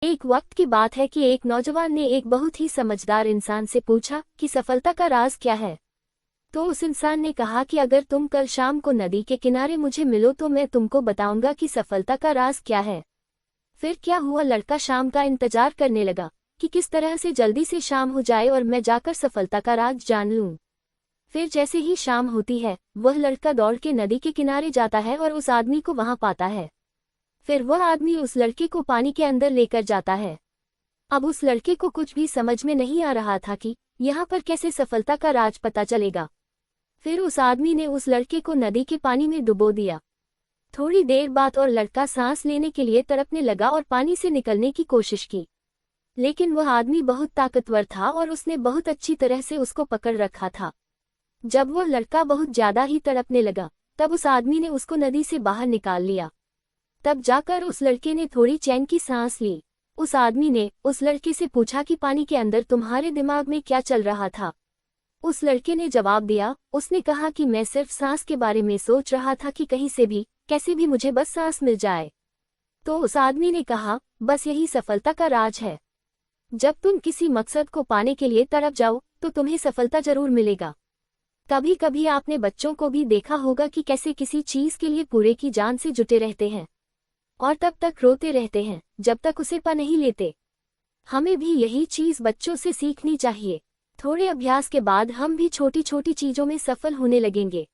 एक वक्त की बात है कि एक नौजवान ने एक बहुत ही समझदार इंसान से पूछा कि सफलता का राज क्या है। तो उस इंसान ने कहा कि अगर तुम कल शाम को नदी के किनारे मुझे मिलो तो मैं तुमको बताऊंगा कि सफलता का राज क्या है। फिर क्या हुआ, लड़का शाम का इंतजार करने लगा कि किस तरह से जल्दी से शाम हो जाए और मैं जाकर सफलता का राज जान लूं। फिर जैसे ही शाम होती है, वह लड़का दौड़ के नदी के किनारे जाता है और उस आदमी को वहां पाता है। फिर वह आदमी उस लड़के को पानी के अंदर लेकर जाता है। अब उस लड़के को कुछ भी समझ में नहीं आ रहा था कि यहाँ पर कैसे सफलता का राज पता चलेगा। फिर उस आदमी ने उस लड़के को नदी के पानी में डुबो दिया। थोड़ी देर बाद और लड़का सांस लेने के लिए तड़पने लगा और पानी से निकलने की कोशिश की, लेकिन वह आदमी बहुत ताकतवर था और उसने बहुत अच्छी तरह से उसको पकड़ रखा था। जब वह लड़का बहुत ज्यादा ही तड़पने लगा, तब उस आदमी ने उसको नदी से बाहर निकाल लिया। तब जाकर उस लड़के ने थोड़ी चैन की सांस ली। उस आदमी ने उस लड़के से पूछा कि पानी के अंदर तुम्हारे दिमाग में क्या चल रहा था। उस लड़के ने जवाब दिया, उसने कहा कि मैं सिर्फ सांस के बारे में सोच रहा था कि कहीं से भी कैसे भी मुझे बस सांस मिल जाए। तो उस आदमी ने कहा, बस यही सफलता का राज है। जब तुम किसी मकसद को पाने के लिए तड़प जाओ तो तुम्हें सफलता जरूर मिलेगा। कभी कभी आपने बच्चों को भी देखा होगा कि कैसे किसी चीज के लिए पूरे की जान से जुटे रहते हैं और तब तक रोते रहते हैं जब तक उसे पा नहीं लेते। हमें भी यही चीज बच्चों से सीखनी चाहिए। थोड़े अभ्यास के बाद हम भी छोटी छोटी चीजों में सफल होने लगेंगे।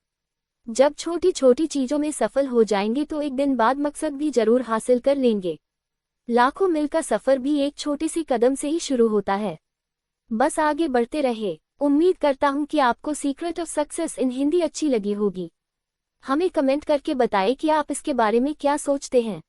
जब छोटी छोटी चीजों में सफल हो जाएंगे तो एक दिन बाद मकसद भी जरूर हासिल कर लेंगे। लाखों मील का सफर भी एक छोटे से कदम से ही शुरू होता है। बस आगे बढ़ते रहे। उम्मीद करता हूँ कि आपको secret of success in Hindi अच्छी लगी होगी। हमें कमेंट करके बताएं कि आप इसके बारे में क्या सोचते हैं।